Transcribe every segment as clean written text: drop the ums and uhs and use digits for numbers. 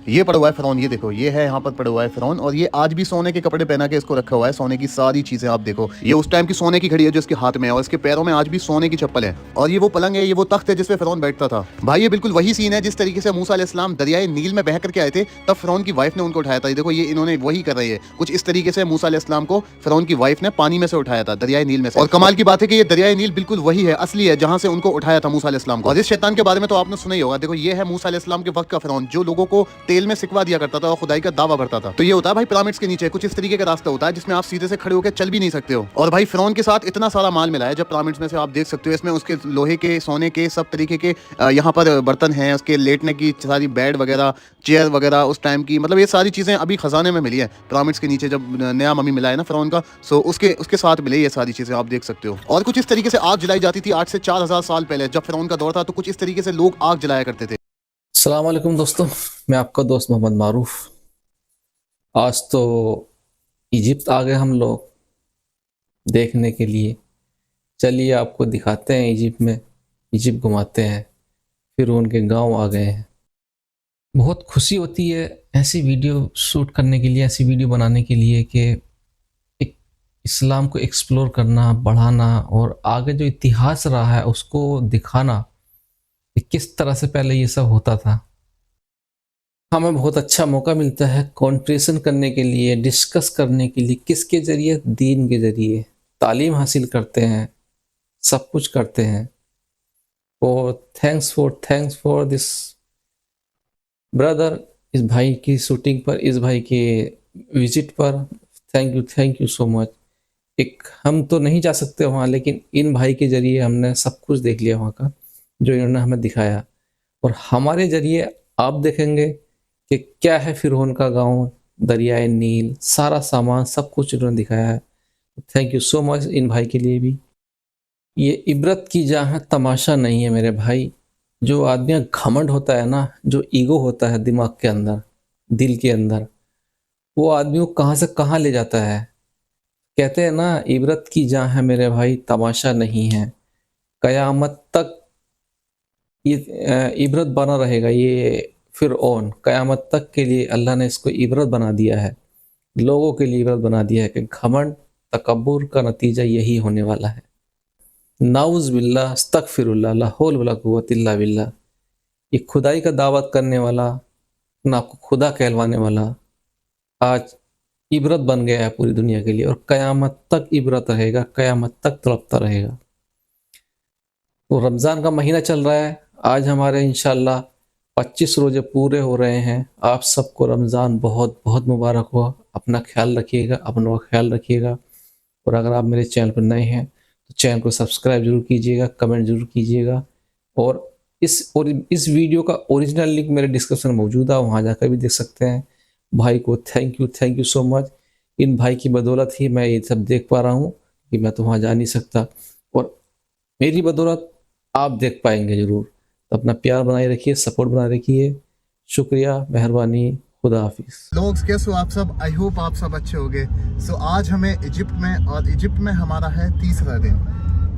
ये पड़ा हुआ है फिरौन, ये देखो ये है यहाँ पर पड़ा हुआ है फिरौन, और ये आज भी सोने के कपड़े पहना के इसको रखा हुआ है, सोने की सारी चीजें आप देखो। ये उस टाइम की सोने की घड़ी है जो इसके हाथ में है, और इसके पैरों में आज भी सोने की चप्पल है। और ये वो पलंग है, ये वो तख्त है जिसपे फिरौन बैठता था। भाई ये बिल्कुल वही सीन है जिस तरीके से मूसा अलैहिस्सलाम दरियाए नील में बह करके आए थे, तब फिरौन की वाइफ ने उनको उठाया था। ये देखो ये इन्होंने वही कर रही है, कुछ इस तरीके से मूसा अलैहिस्सलाम को फिरौन की वाइफ ने पानी में से उठाया था, दरियाए नील में से। और कमाल की बात है कि ये दरियाए नील बिल्कुल वही है, असली है, जहां से उनको उठाया था मूसा अलैहिस्सलाम को। और इस शैतान के बारे में तो आपने सुना ही होगा। देखो ये है मूसा अलैहिस्सलाम के वक्त का फिरौन, जो लोगों को तेल में सिकवा दिया करता था और खुदाई का दावा भरता था। तो ये होता है भाई पिरामिड्स के नीचे कुछ इस तरीके का रास्ता होता है जिसमें आप सीधे से खड़े होकर चल भी नहीं सकते हो। और भाई फिरौन के साथ इतना सारा माल मिला है जब पिरामिड्स में से आप देख सकते हो, इसमें उसके लोहे के, सोने के, सब तरीके के यहाँ पर बर्तन हैं, उसके लेटने की सारी बेड वगैरह, चेयर वगैरह उस टाइम की, मतलब ये सारी चीजें अभी खजाने में मिली है पिरामिड्स के नीचे। जब नया मम्मी मिला है ना फिरौन का, सो उसके साथ मिले ये सारी चीजें, आप देख सकते हो। और कुछ इस तरीके से आग जलाई जाती थी आज से 4000 साल पहले, जब फिरौन का दौर था, तो कुछ इस तरीके से लोग आग जलाया करते थे। अस्सलाम वालेकुम दोस्तों, मैं आपका दोस्त मोहम्मद मारूफ। आज तो इजिप्ट आ गए हम लोग देखने के लिए। चलिए आपको दिखाते हैं इजिप्ट घुमाते हैं। फिर उनके गांव आ गए हैं। बहुत खुशी होती है ऐसी वीडियो शूट करने के लिए, ऐसी वीडियो बनाने के लिए कि एक इस्लाम को एक्सप्लोर करना, बढ़ाना और आगे जो इतिहास रहा है उसको दिखाना कि किस तरह से पहले ये सब होता था। हमें बहुत अच्छा मौका मिलता है कॉन्ट्रीब्यूशन करने के लिए, डिस्कस करने के लिए, किसके ज़रिए, दीन के ज़रिए तालीम हासिल करते हैं, सब कुछ करते हैं। और थैंक्स फॉर दिस ब्रदर, इस भाई की शूटिंग पर, इस भाई के विजिट पर थैंक यू सो मच। एक हम तो नहीं जा सकते वहाँ, लेकिन इन भाई के ज़रिए हमने सब कुछ देख लिया वहाँ का, जो इन्होंने हमें दिखाया। और हमारे ज़रिए आप देखेंगे कि क्या है फिरौन का गांव, दरियाए नील, सारा सामान, सब कुछ इन्होंने दिखाया है। Thank you so much in भाई के लिए भी। ये इबरत की जहाँ है, तमाशा नहीं है मेरे भाई। जो आदमी घमंड होता है ना, जो ईगो होता है दिमाग के अंदर, दिल के अंदर, वो आदमी को कहाँ से कहाँ ले जाता है। कहते हैं ना, इबरत की जहाँ है मेरे भाई, तमाशा नहीं है। कयामत तक ये इबरत बना रहेगा। ये फिरौन कयामत तक के लिए अल्लाह ने इसको इबरत बना दिया है, लोगों के लिए इबरत बना दिया है कि घमंड, तकब्बुर का नतीजा यही होने वाला है। नाउज़ बिल्लाह, अस्तगफिरुल्लाह, ला हौल वला कुव्वता इल्ला बिल्लाह। ये खुदाई का दावत करने वाला, अपना आपको खुदा कहलवाने वाला, आज इबरत बन गया है पूरी दुनिया के लिए, और कयामत तक इबरत रहेगा, कयामत तक तड़पता रहेगा। तो रमज़ान का महीना चल रहा है। आज हमारे इंशाल्लाह 25 रोजे पूरे हो रहे हैं। आप सबको रमज़ान बहुत बहुत मुबारक हो। अपना ख्याल रखिएगा, अपना ख्याल रखिएगा। और अगर आप मेरे चैनल पर नए हैं तो चैनल को सब्सक्राइब जरूर कीजिएगा, कमेंट जरूर कीजिएगा। और इस वीडियो का ओरिजिनल लिंक मेरे डिस्क्रिप्शन में मौजूद है, वहाँ जाकर भी देख सकते हैं। भाई को थैंक यू सो मच। इन भाई की बदौलत ही मैं ये सब देख पा रहा हूँ, कि मैं तो वहाँ जा नहीं सकता, और मेरी बदौलत आप देख पाएंगे ज़रूर। तो अपना प्यार बनाए रखिए, सपोर्ट बनाए रखिए। शुक्रिया, मेहरबानी, खुदा हाफिज़। लोग कैसे हो आप सब? आई होप आप सब अच्छे होंगे। सो आज हमें इजिप्ट में, और इजिप्ट में हमारा है तीसरा दिन,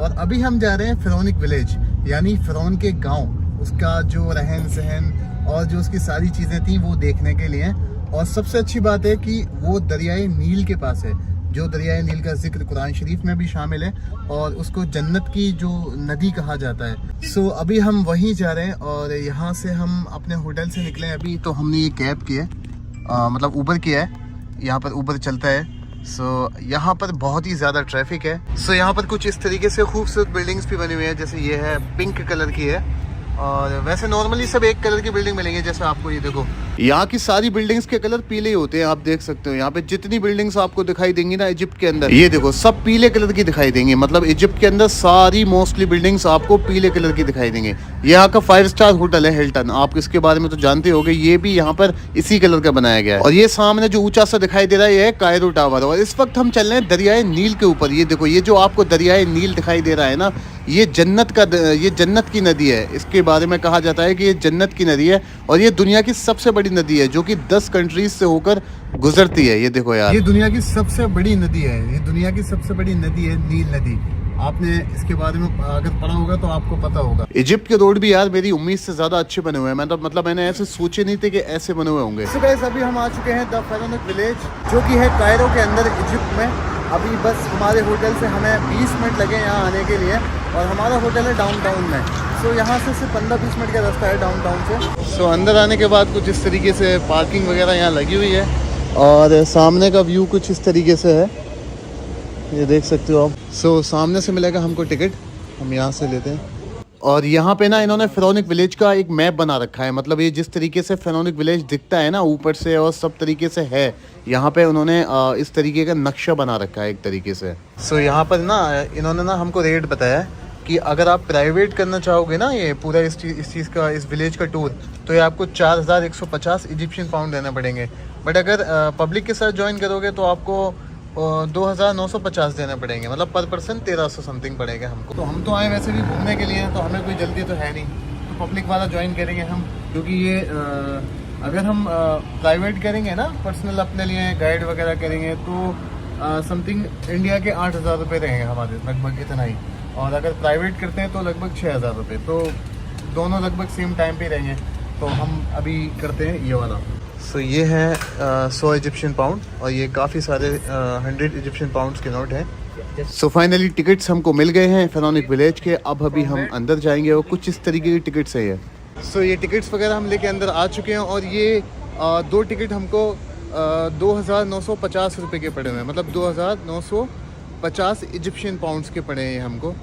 और अभी हम जा रहे हैं फिरौनिक विलेज, यानी फिरौन के गांव, उसका जो रहन सहन और जो उसकी सारी चीज़ें थी वो देखने के लिए। और सबसे अच्छी बात है कि वो दरियाए नील के पास है, जो दरियाए नील का जिक्र कुरान शरीफ में भी शामिल है, और उसको जन्नत की जो नदी कहा जाता है। सो अभी हम वहीं जा रहे हैं, और यहाँ से हम अपने होटल से निकले अभी। तो हमने ये कैब की है, मतलब ऊबर किया है, यहाँ पर ऊबर चलता है। सो यहाँ पर बहुत ही ज़्यादा ट्रैफिक है। सो यहाँ पर कुछ इस तरीके से खूबसूरत बिल्डिंग्स भी बनी हुई है, जैसे ये है पिंक कलर की है, और वैसे नॉर्मली सब एक कलर की बिल्डिंग मिलेंगे। जैसे आपको ये देखो, यहाँ की सारी बिल्डिंग्स के कलर पीले ही होते हैं, आप देख सकते हो। यहाँ पे जितनी बिल्डिंग्स आपको दिखाई देंगी ना इजिप्ट के अंदर, ये देखो सब पीले कलर की दिखाई देंगी। मतलब इजिप्ट के अंदर सारी मोस्टली बिल्डिंग्स आपको पीले कलर की दिखाई देंगे। यहाँ का 5 स्टार होटल है हिल्टन, आप इसके बारे में तो जानते होंगे, ये भी यहाँ पर इसी कलर का बनाया गया है। और ये सामने जो ऊंचा सा दिखाई दे रहा है, ये है कायरो टावर। और इस वक्त हम चल रहे हैं दरियाए नील के ऊपर। ये देखो, ये जो आपको दरियाए नील दिखाई दे रहा है ना, ये जन्नत की नदी है। इसके बारे में कहा जाता है कि ये जन्नत की नदी है, और ये दुनिया की सबसे बड़ी नदी है, जो कि 10 कंट्रीज से होकर गुजरती है। ये देखो यार, ये दुनिया की सबसे बड़ी नदी है, ये दुनिया की सबसे बड़ी नदी है, नील नदी। आपने इसके बारे में अगर पढ़ा होगा तो आपको पता होगा। इजिप्ट के रोड भी यार मेरी उम्मीद से ज़्यादा अच्छे बने हुए हैं। मतलब मैंने ऐसे सोचे नहीं थे कि ऐसे बने हुए होंगे। So guys, अभी हम आ चुके हैं द फेरोनिक विलेज, जो कि है कायरो के अंदर इजिप्ट में। अभी बस हमारे होटल से हमें 20 मिनट लगे यहाँ आने के लिए, और हमारा होटल है डाउनटाउन में। सो यहाँ से सिर्फ 15-20 मिनट का रास्ता है डाउनटाउन से। सो अंदर आने के बाद कुछ इस तरीके से पार्किंग वगैरह यहाँ लगी हुई है, और सामने का व्यू कुछ इस तरीके से है, ये देख सकते हो आप। सो सामने से मिलेगा हमको टिकट, हम यहाँ से लेते हैं। और यहाँ पे ना इन्होंने फेरोनिक विलेज का एक मैप बना रखा है। मतलब ये जिस तरीके से फेरोनिक विलेज दिखता है ना ऊपर से, और सब तरीके से है, यहाँ पे उन्होंने इस तरीके का नक्शा बना रखा है एक तरीके से। सो यहाँ पर ना इन्होंने ना हमको रेट बताया है कि अगर आप प्राइवेट करना चाहोगे ना ये पूरा इस चीज़ का, इस विलेज का टूर, तो ये आपको 4150 इजिप्शियन पाउंड देने पड़ेंगे। बट अगर पब्लिक के साथ ज्वाइन करोगे तो आपको 2950 देने पड़ेंगे। मतलब पर पर्सन 1300 समथिंग पड़ेगा हमको। तो हम तो आए वैसे भी घूमने के लिए, तो हमें कोई जल्दी तो है नहीं, तो पब्लिक वाला ज्वाइन करेंगे हम। क्योंकि ये अगर हम प्राइवेट करेंगे ना, पर्सनल अपने लिए गाइड वगैरह करेंगे, तो समथिंग इंडिया के 8000 रुपये रहेंगे हमारे, लगभग इतना ही। और अगर प्राइवेट करते हैं तो लगभग 6000 रुपये, तो दोनों लगभग सेम टाइम पे रहेंगे। तो हम अभी करते हैं ये वाला। सो ये है 100 इजिप्शियन पाउंड, और ये काफ़ी सारे 100 इजिप्शियन पाउंड्स के नोट हैं। सो फाइनली टिकट्स हमको मिल गए हैं फेरोनिक विलेज के। अब अभी हम अंदर जाएंगे, और कुछ इस तरीके की टिकट्स है ये। सो ये टिकट्स वगैरह हम लेके अंदर आ चुके हैं, और ये 2 टिकट हमको 2950 रुपये के पड़े हुए हैं। मतलब 2950 इजिप्शियन पाउंड्स के पड़े हैं हमको।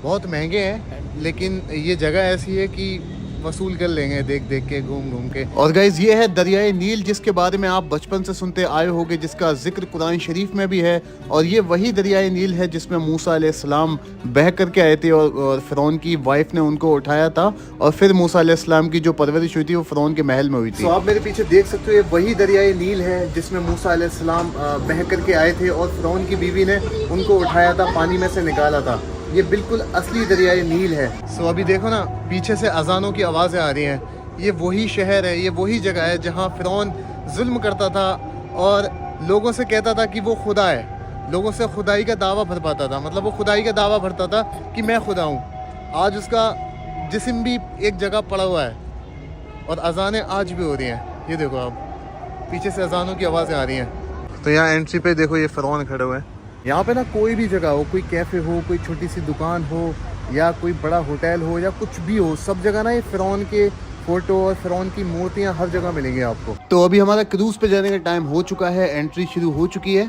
बहुत महंगे हैं, लेकिन ये जगह ऐसी है कि वसूल कर लेंगे देख देख के, घूम घूम के। और गाइज ये है दरियाए नील, जिसके बारे में आप बचपन से सुनते आए होंगे, जिसका जिक्र कुरान शरीफ में भी है। और ये वही दरियाए नील है जिसमें मूसा अलैहिस्सलाम बह करके आए थे, और फ़िरौन की वाइफ ने उनको उठाया था, और फिर मूसा अलैहिस्सलाम की जो परवरिश हुई थी वो फ़िरौन के महल में हुई थी। तो आप मेरे पीछे देख सकते हो, ये वही दरियाए नील है जिसमें मूसा अलैहिस्सलाम बह करके आए थे, और फ़िरौन की बीवी ने उनको उठाया था, पानी में से निकाला था। ये बिल्कुल असली दरियाए नील है। सो अभी देखो ना, पीछे से अजानों की आवाज़ें आ रही हैं। ये वही शहर है, ये वही जगह है जहाँ फ़िरौन जुल्म करता था, और लोगों से कहता था कि वो खुदा है। लोगों से खुदाई का दावा भर पाता था, मतलब वो खुदाई का दावा भरता था कि मैं खुदा हूँ। आज उसका जिस्म भी एक जगह पड़ा हुआ है, और अजानें आज भी हो रही हैं। ये देखो आप, पीछे से अजानों की आवाज़ें आ रही हैं। तो यहाँ एंट्री पे देखो, ये फ़िरौन खड़े हुए हैं। यहाँ पे ना कोई भी जगह हो, कोई कैफ़े हो, कोई छोटी सी दुकान हो, या कोई बड़ा होटल हो, या कुछ भी हो, सब जगह ना ये फ़िरौन के फ़ोटो और फ़िरौन की मूर्तियाँ हर जगह मिलेंगी आपको। तो अभी हमारा क्रूज़ पे जाने का टाइम हो चुका है, एंट्री शुरू हो चुकी है।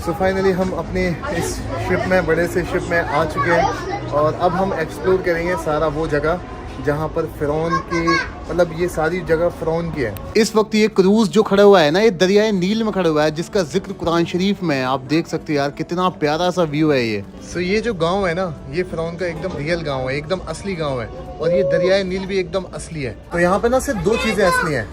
सो फाइनली हम अपने इस शिप में, बड़े से शिप में आ चुके हैं, और अब हम एक्सप्लोर करेंगे सारा वो जगह जहाँ पर फ़िरौन की, मतलब ये सारी जगह फ़िरौन की है। इस वक्त ये क्रूज़ जो खड़ा हुआ है ना, ये दरियाए नील में खड़ा हुआ है, जिसका जिक्र कुरान शरीफ में है। आप देख सकते हैं यार, कितना प्यारा सा व्यू है ये। सो ये जो गांव है ना, ये फ़िरौन का एकदम रियल गांव है, एकदम असली गांव है, और ये दरियाए नील भी एकदम असली है। तो यहाँ पे ना सिर्फ 2 चीज़ें असली हैं,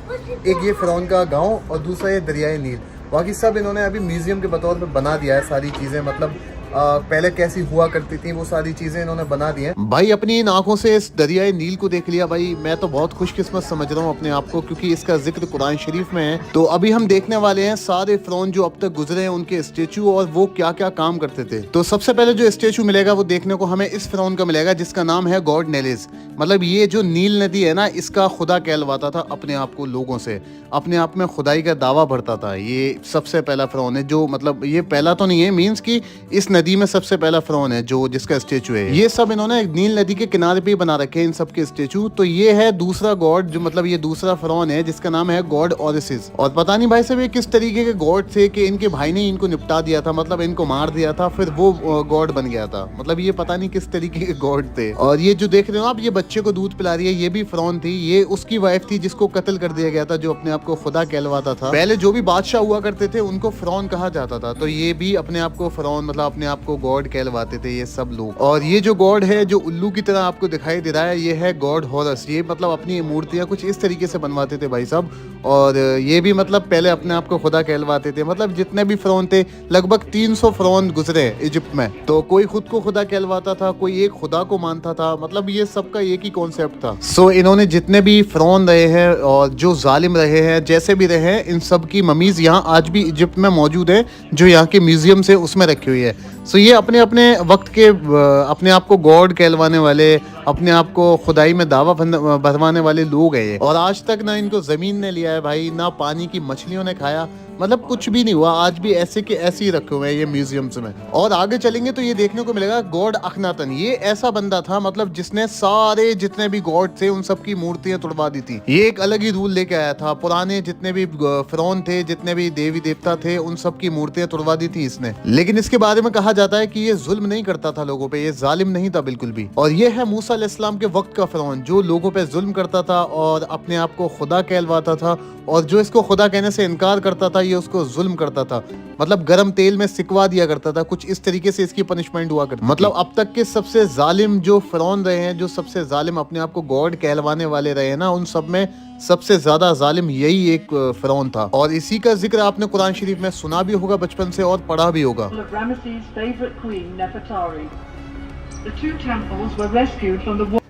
एक ये फ़िरौन का गाँव, और दूसरा ये दरियाए नील। बाकी सब इन्होंने अभी म्यूजियम के बतौर पे बना दिया है सारी चीज़ें। मतलब पहले कैसी हुआ करती थी वो सारी चीजें इन्होंने बना दी हैं। भाई अपनी इन आंखों से इस दरियाए नील को देख लिया भाई, मैं तो बहुत खुशकिस्मत समझ रहा हूँ अपने आप को, क्योंकि इसका जिक्र कुरान शरीफ में है। तो अभी हम देखने वाले हैं सारे फ़िरौन जो अब तक गुजरे हैं, उनके स्टेचू, और वो क्या क्या काम करते थे। तो सबसे पहले जो स्टेचू मिलेगा वो देखने को हमें इस फ़िरौन का मिलेगा, जिसका नाम है गॉड नेलिस। मतलब ये जो नील नदी है ना, इसका खुदा कहलवाता था अपने आप को, लोगों से अपने आप में खुदाई का दावा भरता था। ये सबसे पहला फ़िरौन है जो, मतलब ये पहला तो नहीं है, मीन्स की इस नदी में सबसे पहला फ़िरौन है जो, जिसका स्टेचू है। ये सब इन्होंने नील नदी के किनारे पे बना रखे हैं इन सब के स्टेचू। तो ये है दूसरा गॉड, जो मतलब ये दूसरा फ़िरौन है, जिसका नाम है गॉड ओरिसिस। और पता नहीं भाई साहब ये किस तरीके के गॉड थे कि इनके भाई ने इनको निपटा दिया था, मतलब इनको मार दिया था, फिर वो गॉड बन गया था। मतलब ये पता नहीं किस तरीके के गॉड थे। और ये जो देख रहे हो आप, ये बच्चे को दूध पिला रही है, ये भी फ़िरौन थी। ये उसकी वाइफ थी जिसको कत्ल कर दिया गया था, जो अपने आप को खुदा कहलवाता था। पहले जो भी बादशाह हुआ करते थे उनको फ़िरौन कहा जाता था। तो ये भी अपने आप को फ़िरौन, मतलब अपने आप को गॉड कहलवाते थे ये सब लोग। और ये जो गॉड है जो उल्लू की तरह आपको दिखाई दे रहा है, ये है गॉड हॉरस। ये मतलब अपनी मूर्तियां कुछ इस तरीके से बनवाते थे भाई साहब। और ये भी मतलब पहले अपने आप को खुदा कहलवाते थे। मतलब जितने भी फिरौन थे, लगभग 300 फिरौन गुजरे इजिप्ट में, तो कोई खुद को खुदा कहलवाता था, कोई एक खुदा को मानता था। मतलब ये सबका एक ही कॉन्सेप्ट था। सो इन्होंने जितने भी फिरौन रहे हैं और जो जालिम रहे हैं, जैसे भी रहे हैं, इन सब की ममीज यहाँ आज भी इजिप्ट में मौजूद है, जो यहाँ के म्यूजियम से उसमें रखी हुई है। सो ये अपने अपने वक्त के अपने आप को गॉड कहलवाने वाले, अपने आप को खुदाई में दावा भरवाने वाले लोग हैं ये। और आज तक ना इनको जमीन ने लिया है भाई, ना पानी की मछलियों ने खाया, मतलब कुछ भी नहीं हुआ। आज भी ऐसे के ऐसे ही रखे हुए हैं ये म्यूजियम्स में। और आगे चलेंगे तो ये देखने को मिलेगा गॉड अखनातन। ये ऐसा बंदा था मतलब जिसने सारे जितने भी गॉड थे उन सब की मूर्तियां तोड़वा दी थी। ये एक अलग ही रूल लेके आया था। पुराने जितने भी फिरौन थे, जितने भी देवी देवता थे, उन सब की मूर्तियां तोड़वा दी थी इसने। लेकिन इसके बारे में कहा जाता है कि ये जुल्म नहीं करता था लोगों पे, ये जालिम नहीं था बिल्कुल भी। और ये है मूसा अलैहिस्सलाम के वक्त का फिरौन, जो लोगों पे जुल्म करता था और अपने आप को खुदा कहलवाता था। और जो इसको खुदा कहने से इनकार करता था, ये उसको जुल्म करता था। मतलब गरम तेल में सिकवा दिया करता था। कुछ इस तरीके से इसकी पनिशमेंट हुआ करती। मतलब अब तक के सबसे जालिम जो फिरौन रहे हैं, जो सबसे जालिम अपने आप को गॉड कहलवाने वाले रहे हैं ना, उन सब में सबसे ज्यादा जालिम यही एक फिरौन था। और इसी का जिक्र आपने कुरान शरीफ में सुना भी होगा बचपन से और पढ़ा भी होगा।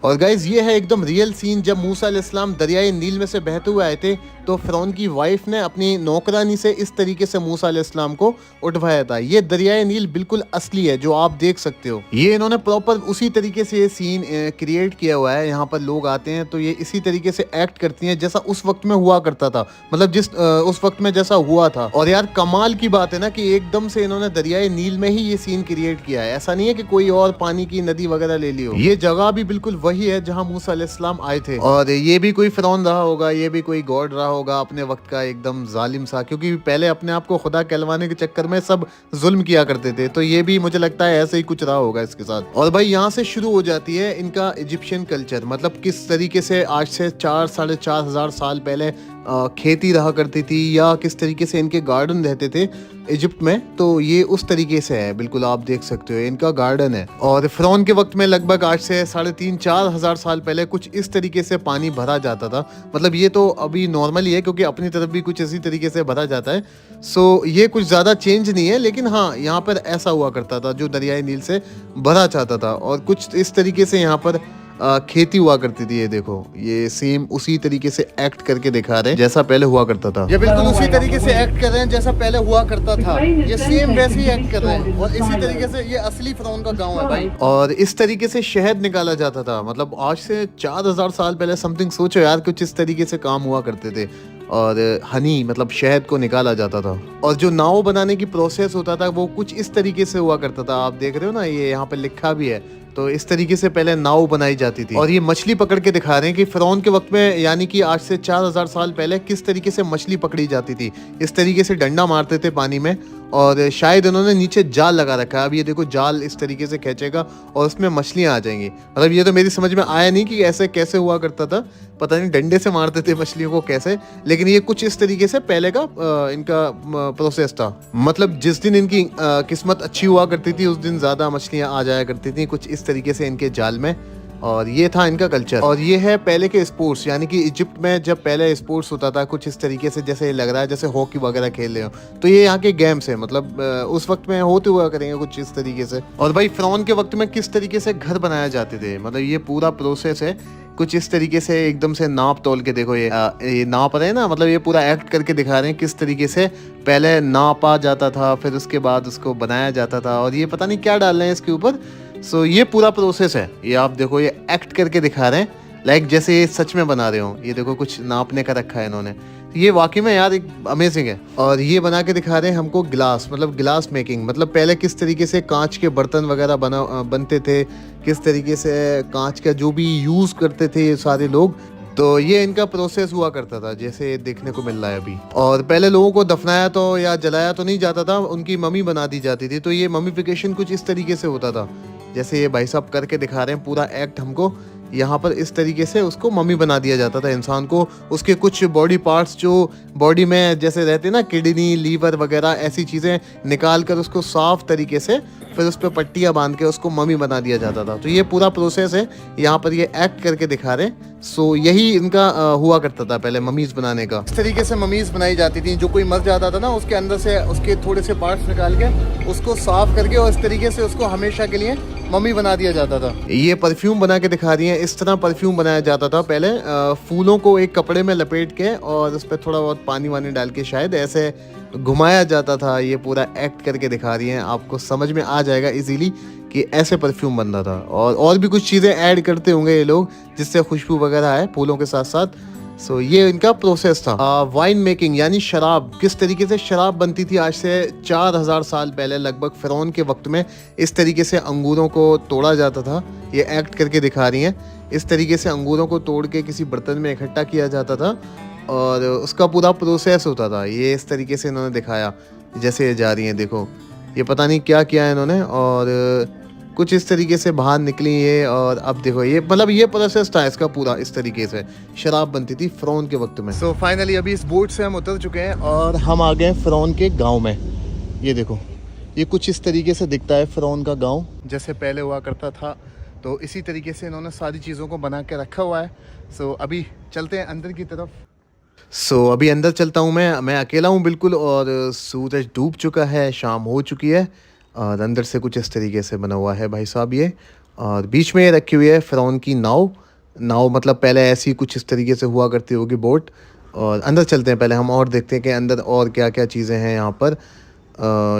और गाइज ये है एकदम रियल सीन। जब मूसा अलैहिस्सलाम दरियाए नील में से बहते हुए आए थे, तो फिरौन की वाइफ ने अपनी नौकरानी से इस तरीके से मूसा अलैहिस्सलाम को उठवाया था। ये दरियाए नील बिल्कुल असली है, जो आप देख सकते हो। ये इन्होंने प्रॉपर उसी तरीके से ये सीन क्रिएट किया हुआ है। यहाँ पर लोग आते हैं तो ये इसी तरीके से एक्ट करती हैं जैसा उस वक्त में हुआ करता था, मतलब जिस उस वक्त में जैसा हुआ था। और यार कमाल की बात है ना कि एकदम से इन्होंने दरियाए नील में ही ये सीन क्रिएट किया है। ऐसा नहीं है कि कोई और पानी की नदी वगैरह ले ली हो। ये जगह भी बिल्कुल वही है जहां मूसा अलैहिस्सलाम आए थे। और ये भी कोई फिरौन रहा होगा, ये भी कोई गॉड रहा होगा अपने वक्त का, एकदम जालिम सा। क्योंकि पहले अपने आप को खुदा कहलवाने के चक्कर में सब जुल्म किया करते थे, तो ये भी मुझे लगता है ऐसे ही कुछ रहा होगा इसके साथ। और भाई यहाँ से शुरू हो जाती है इनका इजिप्शियन कल्चर। मतलब किस तरीके से आज से 4-4.5 हजार साल पहले खेती रहा करती थी, या किस तरीके से इनके गार्डन रहते थे इजिप्ट में। तो ये उस तरीके से है, बिल्कुल आप देख सकते हो इनका गार्डन है। और फिरौन के वक्त में लगभग आज से 3.5-4 हजार साल पहले कुछ इस तरीके से पानी भरा जाता था। मतलब ये तो अभी नॉर्मल ही है, क्योंकि अपनी तरफ भी कुछ इसी तरीके से भरा जाता है। सो ये कुछ ज़्यादा चेंज नहीं है, लेकिन हाँ यहाँ पर ऐसा हुआ करता था, जो दरियाई नील से भरा चाहता था। और कुछ इस तरीके से यहाँ पर खेती हुआ करती थी। ये देखो, ये सेम उसी तरीके से एक्ट करके दिखा रहे हैं जैसा पहले हुआ करता था। ये बिल्कुल उसी तरीके से एक्ट कर रहे हैं जैसा पहले हुआ करता था। ये सेम वैसे ही एक्ट कर रहे हैं। और इसी तरीके से ये असली फिरौन का गांव है भाई। और इस तरीके से शहद निकाला जाता था। मतलब आज से 4000 साल पहले समथिंग, सोचो यार, कुछ इस तरीके से काम हुआ करते थे। और हनी मतलब शहद को निकाला जाता था। और जो नाव बनाने की प्रोसेस होता था वो कुछ इस तरीके से हुआ करता था। आप देख रहे हो ना, ये यहाँ पे लिखा भी है। तो इस तरीके से पहले नाव बनाई जाती थी। और ये मछली पकड़ के दिखा रहे हैं कि फिरौन के वक्त में, यानी कि आज से 4000 साल पहले, किस तरीके से मछली पकड़ी जाती थी। इस तरीके से डंडा मारते थे पानी में, और शायद उन्होंने नीचे जाल लगा रखा है। अब ये देखो, जाल इस तरीके से खींचेगा और उसमें मछलियां आ जाएंगी। मतलब ये तो मेरी समझ में आया नहीं कि ऐसे कैसे हुआ करता था। पता नहीं डंडे से मारते थे मछलियों को कैसे, लेकिन ये कुछ इस तरीके से पहले का इनका प्रोसेस था। मतलब जिस दिन इनकी किस्मत अच्छी हुआ करती थी, उस दिन ज्यादा मछलियां आ जाया करती थी, कुछ इस तरीके से इनके जाल में। और ये था इनका कल्चर। और ये है पहले के स्पोर्ट्स, यानी कि इजिप्ट में जब पहले स्पोर्ट्स होता था कुछ इस तरीके से, जैसे लग रहा है जैसे हॉकी वगैरह खेल रहे हो, तो ये यहाँ के गेम्स है। मतलब उस वक्त में होते हुआ करेंगे कुछ इस तरीके से। और भाई फिरौन के वक्त में किस तरीके से घर बनाए जाते थे, मतलब ये पूरा प्रोसेस है कुछ इस तरीके से। एकदम से नाप तोल के देखो, ये नाप रहे हैं ना, मतलब ये पूरा एक्ट करके दिखा रहे हैं किस तरीके से पहले नापा जाता था, फिर उसके बाद उसको बनाया जाता था। और ये पता नहीं क्या डाल रहे हैं इसके ऊपर। सो ये पूरा प्रोसेस है। ये आप देखो, ये एक्ट करके दिखा रहे हैं लाइक जैसे ये सच में बना रहे हो। ये देखो, कुछ नापने का रखा है इन्होंने। ये वाकई में यार एक अमेजिंग है। और ये बना के दिखा रहे हैं हमको ग्लास, मतलब ग्लास मेकिंग। मतलब पहले किस तरीके से कांच के बर्तन वगैरह बनते थे, किस तरीके से कांच का जो भी यूज़ करते थे ये सारे लोग। तो ये इनका प्रोसेस हुआ करता था, जैसे देखने को मिल रहा है अभी। और पहले लोगों को दफनाया तो या जलाया तो नहीं जाता था, उनकी मम्मी बना दी जाती थी। तो ये मम्मीफिकेशन कुछ इस तरीके से होता था, जैसे ये भाई साहब करके दिखा रहे हैं पूरा एक्ट हमको। यहाँ पर इस तरीके से उसको मम्मी बना दिया जाता था इंसान को। उसके कुछ बॉडी पार्ट्स जो बॉडी में जैसे रहते ना, किडनी, लीवर वगैरह ऐसी चीज़ें निकाल कर उसको साफ तरीके से फिर उस पर पट्टियाँ बांध के उसको मम्मी बना दिया जाता था। तो ये पूरा प्रोसेस है, यहाँ पर ये एक्ट करके दिखा रहे हैं। सो यही इनका हुआ करता था पहले मम्मीज़ बनाने का। इस तरीके से मम्मीज़ बनाई जाती थी। जो कोई मर जाता था ना, उसके अंदर से उसके थोड़े से पार्ट्स निकाल के उसको साफ करके और इस तरीके से उसको हमेशा के लिए मम्मी बना दिया जाता था। ये परफ्यूम बना के दिखा रही है। इस तरह परफ्यूम बनाया जाता था पहले, फूलों को एक कपड़े में लपेट के और उस पर थोड़ा बहुत पानी वानी डाल के शायद ऐसे घुमाया जाता था। ये पूरा एक्ट करके दिखा रही हैं, आपको समझ में आ जाएगा इजीली कि ऐसे परफ्यूम बन रहा था। और भी कुछ चीज़ें ऐड करते होंगे ये लोग जिससे खुशबू वगैरह आए फूलों के साथ साथ। सो ये इनका प्रोसेस था। वाइन मेकिंग यानी शराब, किस तरीके से शराब बनती थी आज से 4000 साल पहले लगभग फ़िरौन के वक्त में। इस तरीके से अंगूरों को तोड़ा जाता था, ये एक्ट करके दिखा रही हैं। इस तरीके से अंगूरों को तोड़ के किसी बर्तन में इकट्ठा किया जाता था और उसका पूरा प्रोसेस होता था। ये इस तरीके से इन्होंने दिखाया, जैसे ये जा रही हैं, देखो ये पता नहीं क्या किया है इन्होंने, और कुछ इस तरीके से बाहर निकली ये। और अब देखो ये मतलब ये प्रोसेस था इसका पूरा। इस तरीके से शराब बनती थी फ़िरौन के वक्त में। सो फाइनली अभी इस बोट से हम उतर चुके हैं और हम आ गए फ़िरौन के गांव में। ये देखो, ये कुछ इस तरीके से दिखता है फ़िरौन का गांव, जैसे पहले हुआ करता था। तो इसी तरीके से इन्होंने सारी चीज़ों को बना के रखा हुआ है। सो अभी चलते हैं अंदर की तरफ। अभी अंदर चलता हूँ मैं अकेला हूँ बिल्कुल, और सूरज डूब चुका है, शाम हो चुकी है। और अंदर से कुछ इस तरीके से बना हुआ है भाई साहब ये। और बीच में ये रखी हुई है फ़िरौन की नाव मतलब पहले ऐसी कुछ इस तरीके से हुआ करती होगी बोट। और अंदर चलते हैं पहले हम और देखते हैं कि अंदर और क्या क्या चीज़ें हैं यहाँ पर।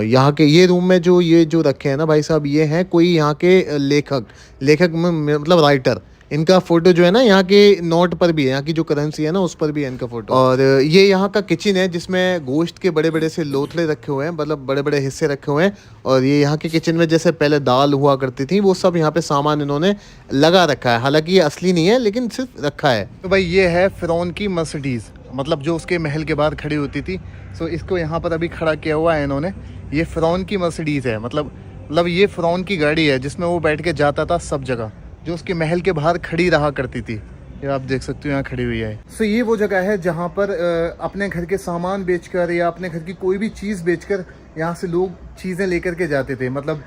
यहाँ के ये रूम में जो रखे हैं ना भाई साहब, ये हैं कोई यहाँ के लेखक में मतलब राइटर। इनका फ़ोटो जो है ना यहाँ के नोट पर भी है, यहाँ की जो करेंसी है ना उस पर भी है इनका फ़ोटो। और ये यहाँ का किचन है जिसमें गोश्त के बड़े बड़े से लोथड़े रखे हुए हैं, मतलब बड़े बड़े हिस्से रखे हुए हैं। और ये यहाँ के किचन में जैसे पहले दाल हुआ करती थी वो सब यहाँ पे सामान इन्होंने लगा रखा है। हालांकि ये असली नहीं है लेकिन सिर्फ रखा है। तो भाई ये है फ़िरौन की मर्सिडीज़, मतलब जो उसके महल के बाहर खड़ी होती थी। सो इसको यहाँ पर अभी खड़ा किया हुआ है इन्होंने। ये फ़िरौन की मर्सिडीज़ है, मतलब ये फ़िरौन की गाड़ी है जिसमें वो बैठ के जाता था सब जगह, जो उसके महल के बाहर खड़ी रहा करती थी। ये आप देख सकते हो यहाँ खड़ी हुई है। सो ये वो जगह है जहाँ पर अपने घर के सामान बेचकर या अपने घर की कोई भी चीज़ बेचकर यहाँ से लोग चीज़ें लेकर के जाते थे। मतलब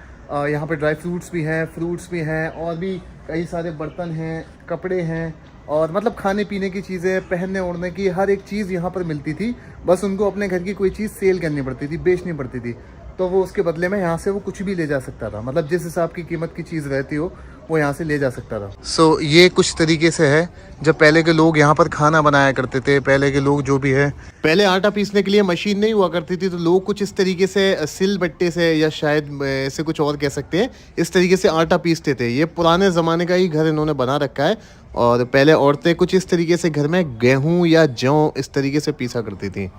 यहाँ पे ड्राई फ्रूट्स भी हैं, फ्रूट्स भी हैं, और भी कई सारे बर्तन हैं, कपड़े हैं, और मतलब खाने पीने की चीज़ें, पहनने ओढ़ने की हर एक चीज़ यहाँ पर मिलती थी। बस उनको अपने घर की कोई चीज़ सेल करनी पड़ती थी, बेचनी पड़ती थी। तो वो उसके बदले में यहाँ से वो कुछ भी ले जा सकता था, मतलब जिस हिसाब की कीमत की चीज़ रहती हो वो यहाँ से ले जा सकता था। सो ये कुछ तरीके से है जब पहले के लोग यहाँ पर खाना बनाया करते थे। पहले के लोग जो भी है, पहले आटा पीसने के लिए मशीन नहीं हुआ करती थी, तो लोग कुछ इस तरीके से सिल बट्टे से या शायद ऐसे कुछ और कह सकते हैं, इस तरीके से आटा पीसते थे। ये पुराने ज़माने का ही घर इन्होंने बना रखा है। और पहले औरतें कुछ इस तरीके से घर में गेहूँ या जौ इस तरीके से पीसा करती थी।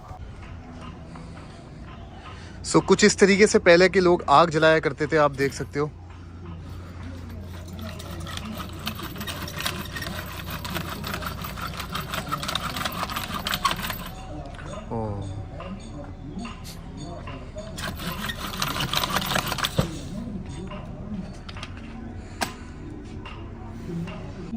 सो कुछ इस तरीके से पहले के लोग आग जलाया करते थे, आप देख सकते हो।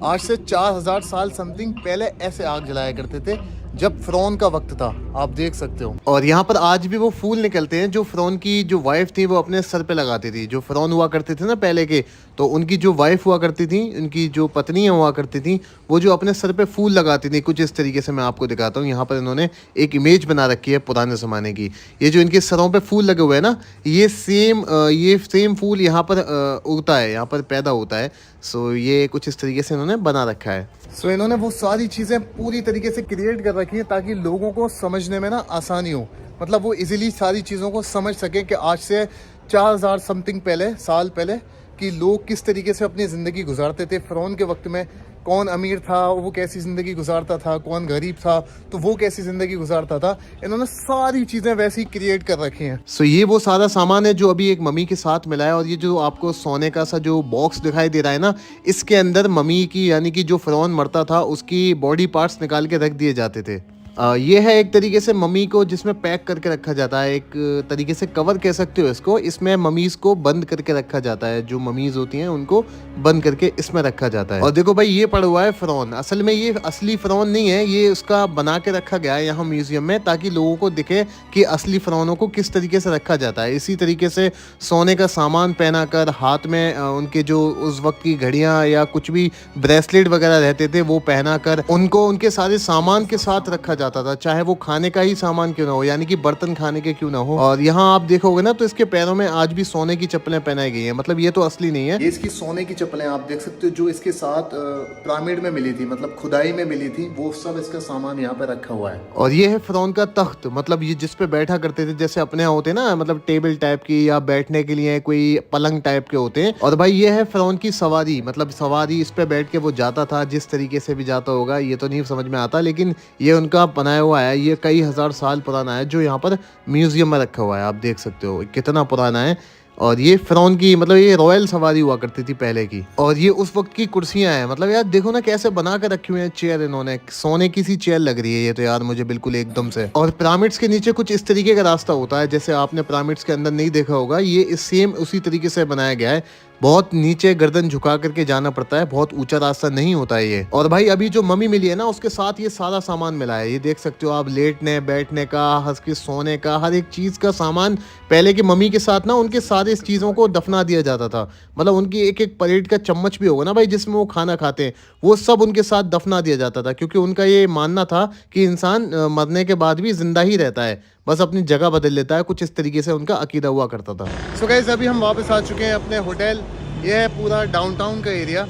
आज से 4000 साल समथिंग पहले ऐसे आग जलाया करते थे जब फ़िरौन का वक्त था, आप देख सकते हो। और यहाँ पर आज भी वो फूल निकलते हैं जो फ़िरौन की जो वाइफ थी वो अपने सर पे लगाती थी। जो फ़िरौन हुआ करते थे ना पहले के, तो उनकी जो वाइफ हुआ करती थी, उनकी जो पत्नियाँ हुआ करती थी, वो जो अपने सर पे फूल लगाती थी। कुछ इस तरीके से मैं आपको दिखाता हूँ। यहाँ पर इन्होंने एक इमेज बना रखी है पुराने ज़माने की। ये जो इनके सरों पे फूल लगे हुए हैं ना, ये सेम फूल यहाँ पर उगता है, यहाँ पर पैदा होता है। सो ये कुछ इस तरीके से इन्होंने बना रखा है। सो इन्होंने वो सारी चीज़ें पूरी तरीके से क्रिएट कर रखी है ताकि लोगों को समझने में ना आसानी हो, मतलब वो इजीली सारी चीज़ों को समझ सकें कि आज से 4000 समथिंग साल पहले कि लोग किस तरीके से अपनी ज़िंदगी गुजारते थे। फ़िरौन के वक्त में कौन अमीर था, वो कैसी ज़िंदगी गुजारता था, कौन गरीब था तो वो कैसी ज़िंदगी गुजारता था। इन्होंने सारी चीज़ें वैसी क्रिएट कर रखी हैं। सो ये वो सारा सामान है जो अभी एक मम्मी के साथ मिला है। और ये जो आपको सोने का सा जो बॉक्स दिखाई दे रहा है ना, इसके अंदर मम्मी की यानी कि जो फ़िरौन मरता था उसकी बॉडी पार्ट्स निकाल के रख दिए जाते थे। ये है एक तरीके से मम्मी को जिसमें पैक करके रखा जाता है, एक तरीके से कवर कह सकते हो इसको। इसमें ममीज को बंद करके रखा जाता है, जो ममीज होती हैं उनको बंद करके इसमें रखा जाता है। और देखो भाई ये पड़ा हुआ है फ़िरौन, असल में ये असली फ़िरौन नहीं है, ये उसका बना के रखा गया है यहाँ म्यूजियम में, ताकि लोगों को दिखे कि असली फ़िरौनों को किस तरीके से रखा जाता है। इसी तरीके से सोने का सामान पहना कर, हाथ में उनके जो उस वक्त की घड़ियाँ या कुछ भी ब्रेसलेट वगैरह रहते थे वो पहना कर उनको उनके सारे सामान के साथ रखा जाता था, चाहे वो खाने का ही सामान क्यों ना हो, यानी कि बर्तन खाने के क्यों ना हो। और यहाँ आप देखोगे ना तो इसके पैरों में आज भी सोने की चप्पलें पहनाई गई हैं, मतलब ये तो असली नहीं है, ये इसकी सोने की चप्पलें आप देख सकते हो जो इसके साथ पिरामिड में मिली थी, मतलब खुदाई में मिली थी, वो सब इसका सामान यहाँ पे रखा हुआ है। और ये है फ़िरौन का तख्त, मतलब ये जिस पे बैठा करते थे, जैसे अपने यहाँ होते हैं ना, मतलब टेबल टाइप की या बैठने के लिए कोई पलंग टाइप के होते हैं। और भाई ये है फ़िरौन की सवारी, मतलब सवारी इस पे बैठ के वो जाता था, जिस तरीके से भी जाता होगा ये तो नहीं समझ में आता, लेकिन ये उनका बनाया हुआ है, ये कई हजार साल पुराना है, जो यहाँ पर म्यूजियम में रखा हुआ है। आप देख सकते हो कितना पुराना है। और ये फ़िरौन की, मतलब ये रॉयल सवारी हुआ करती थी पहले की। और ये उस वक्त की कुर्सियां हैं, मतलब यार देखो ना कैसे बना कर रखी हुई है चेयर, इन्होंने सोने की सी चेयर लग रही है ये तो यार मुझे बिल्कुल एकदम से। और पिरामिड्स के नीचे कुछ इस तरीके का रास्ता होता है, जैसे आपने पिरामिड्स के अंदर नहीं देखा होगा, ये इस सेम उसी तरीके से बनाया गया है। बहुत नीचे गर्दन झुका करके जाना पड़ता है, बहुत ऊंचा रास्ता नहीं होता है ये। और भाई अभी जो मम्मी मिली है ना उसके साथ ये सारा सामान मिला है, ये देख सकते हो आप, लेटने बैठने का, हंस के सोने का, हर एक चीज का सामान। पहले की मम्मी के साथ ना उनके सारे इस चीजों को दफना दिया जाता था, मतलब उनकी एक एक प्लेट का चम्मच भी होगा ना भाई जिसमें वो खाना खाते हैं, वो सब उनके साथ दफना दिया जाता था, क्योंकि उनका ये मानना था कि इंसान मरने के बाद भी जिंदा ही रहता है, बस अपनी जगह बदल लेता है, कुछ इस तरीके से उनका अकीदा हुआ करता था। सो गाइस अभी हम वापस आ चुके हैं अपने होटल, ये है पूरा डाउनटाउन का एरिया।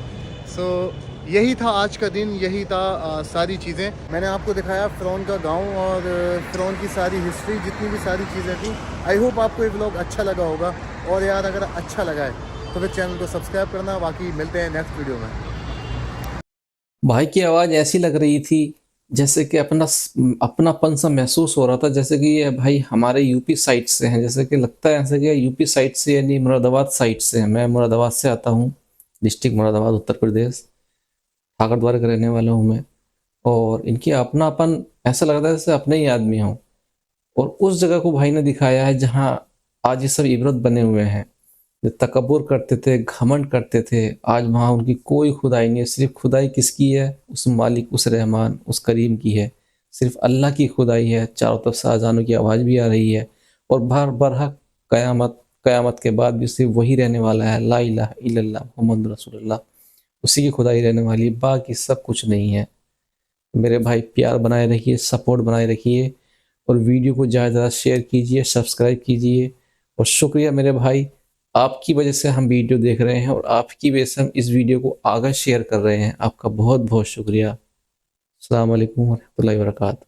सो यही था आज का दिन, यही था सारी चीज़ें मैंने आपको दिखाया, फ़िरौन का गांव और फ़िरौन की सारी हिस्ट्री, जितनी भी सारी चीज़ें थी। आई होप आपको ये व्लॉग अच्छा लगा होगा, और यार अगर अच्छा लगा है तो फिर चैनल को सब्सक्राइब करना। बाकी मिलते हैं नेक्स्ट वीडियो में। भाई की आवाज़ ऐसी लग रही थी जैसे कि अपनापन सा महसूस हो रहा था, जैसे कि ये भाई हमारे यूपी साइड से हैं, जैसे कि लगता है ऐसे कि यूपी साइड से, यानी मुरादाबाद साइड से है। मैं मुरादाबाद से आता हूँ, डिस्ट्रिक्ट मुरादाबाद, उत्तर प्रदेश, ठाकुरद्वारा का रहने वाला हूँ मैं। और इनकी अपनापन ऐसा लगता है जैसे अपने ही आदमी हों। और उस जगह को भाई ने दिखाया है जहाँ आज ये सब इबरत बने हुए हैं। जो तकब्बुर करते थे, घमंड करते थे, आज वहाँ उनकी कोई खुदाई नहीं है। सिर्फ खुदाई किसकी है? उस मालिक, उस रहमान, उस करीम की है। सिर्फ अल्लाह की खुदाई है। चारों तरफ से अजानों की आवाज़ भी आ रही है, और बरहक क़यामत के बाद भी सिर्फ वही रहने वाला है, ला इलाहा इल्लल्लाह मुहम्मद रसूलुल्लाह। उसी की खुदाई रहने वाली है, बाकी सब कुछ नहीं है। मेरे भाई प्यार बनाए रखिए, सपोर्ट बनाए रखिए, और वीडियो को ज़्यादा से ज़्यादा शेयर कीजिए, सब्सक्राइब कीजिए। और शुक्रिया मेरे भाई, आपकी वजह से हम वीडियो देख रहे हैं, और आपकी वजह से हम इस वीडियो को आगे शेयर कर रहे हैं। आपका बहुत बहुत शुक्रिया। अस्सलाम वालेकुम व रहमतुल्लाहि व बरकातहू।